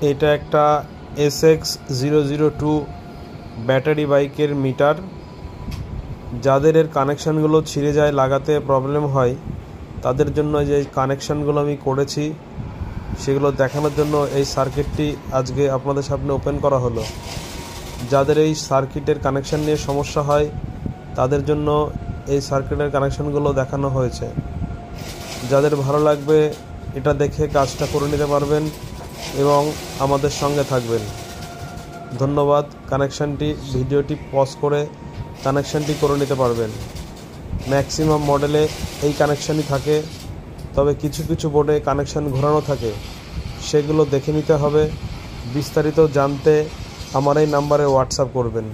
এটা একটা SX002 battery বাইকের মিটার। যাদের এর কানেকশানগুলো ছিঁড়ে যায়, লাগাতে প্রবলেম হয়, তাদের জন্য যে কানেকশানগুলো আমি করেছি সেগুলো দেখানোর জন্য এই সার্কিটটি আজকে আপনাদের সামনে ওপেন করা হলো। যাদের এই সার্কিটের কানেকশান নিয়ে সমস্যা হয় তাদের জন্য এই সার্কিটের কানেকশানগুলো দেখানো হয়েছে। যাদের ভালো লাগবে এটা দেখে কাজটা করে নিতে পারবেন এবং আমাদের সঙ্গে থাকবেন। ধন্যবাদ। ভিডিওটি পজ করে কানেকশানটি করে নিতে পারবেন। ম্যাক্সিমাম মডেলে এই কানেকশানই থাকে, তবে কিছু কিছু বোর্ডে কানেকশান ঘোরানো থাকে, সেগুলো দেখে নিতে হবে। বিস্তারিত জানতে আমার এই নাম্বারে হোয়াটসঅ্যাপ করবেন।